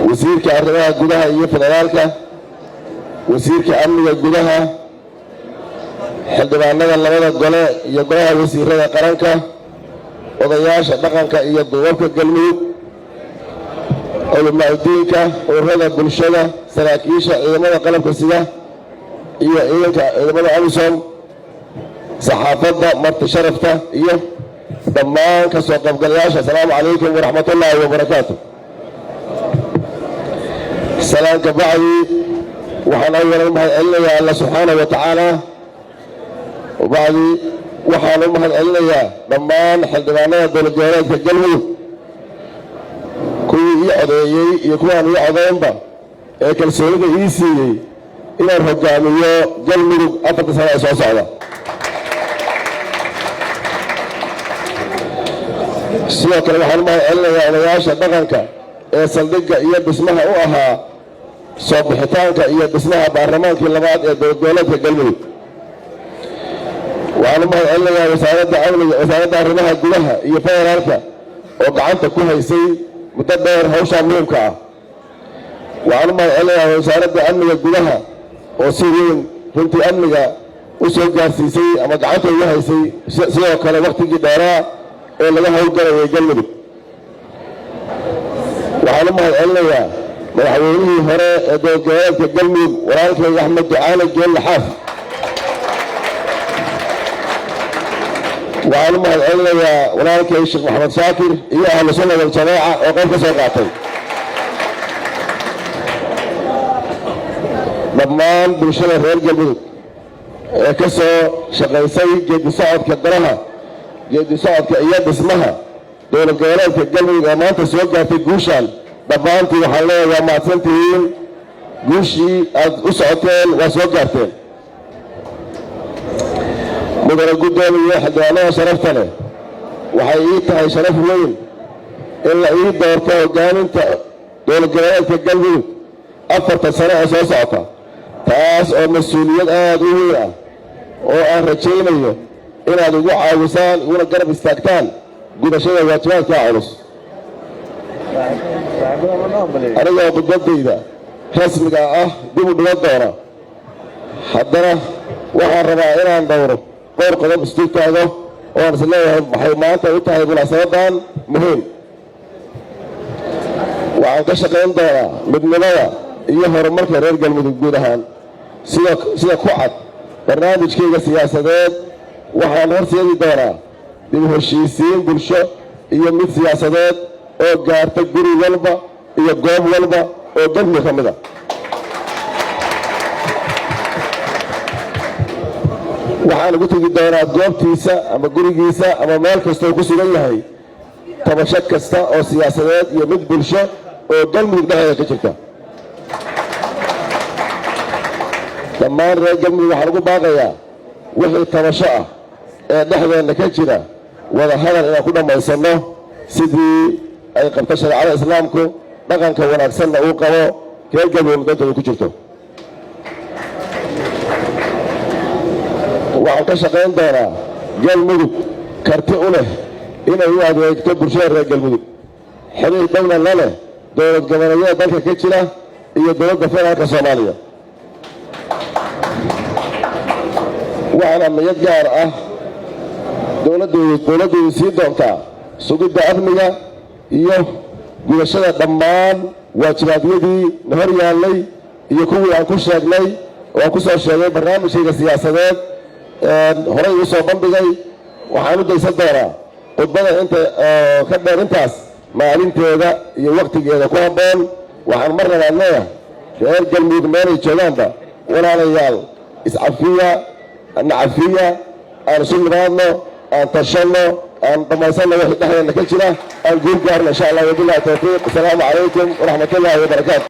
wasiirka arrimaha gudaha iyo federaalka, wasiirka amniga gudaha, xildhibaanada labada gole iyo golaha wasiirada qaranka, odayaasha dhaqanka iyo duubabka galmudug, culimaadudiinka, ururada bulshada, saraakiisha ciidamada qalabka sida iyo ciidamada amisom, saxaafadda, marti sharafta iyo dhammaan ka soo qaybgalayaasha. Asalaamu calaykum waraxmatullaahi wabarakaatu. salaanka bacdi waxaan awalan mahadcelinayaa alla subxaanahu wa tacaala, bacdi waxaan u mahadcelinayaa dhammaan xildhibaanada dowlad goboleedka galmudug, kuwii ii codeeyey iyo kuwaan ii codeynba ee kalsoonida ii siiyey inaan hogaamiyo galmudug 4 sano ee soo socda. sidoo kale waxaan u mahadcelinayaa odayaasha dhaqanka ee saldhigga iyo dhismaha u ahaa soo bixitaanka iyo dhismaha baarlamaankii labaad ee dowlad goboleedka galmudug. waxaan u mahadcelinayaa wasaaradda arrimaha gudaha iyo federaalka oo gacanta ku haysay muddo dheer hawshaa muhiimka ah. waxaan u mahadcelinayaa wasaaradda amniga gudaha oo si weyn runtii amniga u soo gaarsiisay ama gacanta ugu haysay sidoo kale wakhtigii dheeraa ee laga howlgalayay galmudug. waxaan u mahadcelinayaa madaxweynihii hore ee dowlad goboleedka galmudug walaalkay axmed ducaale geelle xaaf. waxaan u mahadcelinayaa walaalkay sheekh maxamed shaakir iyo ahlu sunna wal jamaaca oo qayb ka soo qaatay. dhammaan bulshada reer galmudug ee ka soo shaqaysay geedi socodka daraha, geedi socodka iyo dhismaha dowlad goboleedka galmudug ee maanta soo gaartay guushaan, dhammaantii waxaan leeyahay waa mahadsantihiin. guushii aad u socoteen waa soo gaarteen. mudane guddoomiye xildhibaanada sharafta leh, waxay ii tahay sharaf weyn in la ii doorto hogaaminta dowlad goboleedka galmudug 4 sano ee soo socota, taas oo mas-uuliyad aad u weyn ah oo aan rajaynayo inaad igu caawisaan iguna garab istaagtaan gudashada waajibaadka culus. anigoo khudbadayda rasmiga ah dib u dhigan doona, haddana waxaan rabaa inaan dhowro dhowr qodob isdul taago oo aan is leeyahay waxay maanta u tahay munaasabadan muhiim. waxaan ka shaqayn doonaa midnimada iyo horumarka reer galmudug guud ahaan sida ku cad barnaamijkayga siyaasadeed. waxaan horseedi doonaa dib u heshiisiin bulsho iyo mid siyaasadeed oo gaarta guri walba iyo goob walba oo galmudug ka mid a. waxaan ugu tegi doonaa goobtiisa ama gurigiisa ama meel kastoo ku sugan yahay tabasho kasta oo siyaasadeed iyo mid bulsho oo galmudug dhexdeeda ka jirta. dhammaan reer galmudug waxaan ugu baaqayaa wixii tabasho ah ee dhexdeenna ka jira wada hadal inaan ku dhammaysanno sidii ay qabto shareecada islaamku, dhaqanka wanaagsanna uu qabo reer galmudug dantooda ku jirto. waxaan ka shaqayn doonaa galmudug karti u leh inay u adeegto bulshada reer galmudug, xiriir dhowna la leh dowlad goboleedyada dalka ka jira iyo dowladda federaalka soomaaliya. waxaan amniyad gaar ah dowladdu sii doontaa sugidda amniga iyo gudashada dhammaan waajibaadyadii na hor yaallay iyo kuwii aan ku sheegnay oo aan ku soo sheegay barnaamijkayga siyaasadeed horey u soo bandhigay. waxaan u daysan doonaa khudbada inta ka dheer intaas maalinteeda iyo wakhtigeeda ku habboon. waxaan mar labaad leeyahay reer galmudug meelay joogaanba walaalayaal iscafiya, nacafiya, aan isu nimaadno, aan tashanno, aan dhammaysanno wixii dhexdeena ka jira, aan guul gaarno insha allah. wabillahi tawfiiq. asalaamu calaykum waraxmatullaahi wabarakaatu.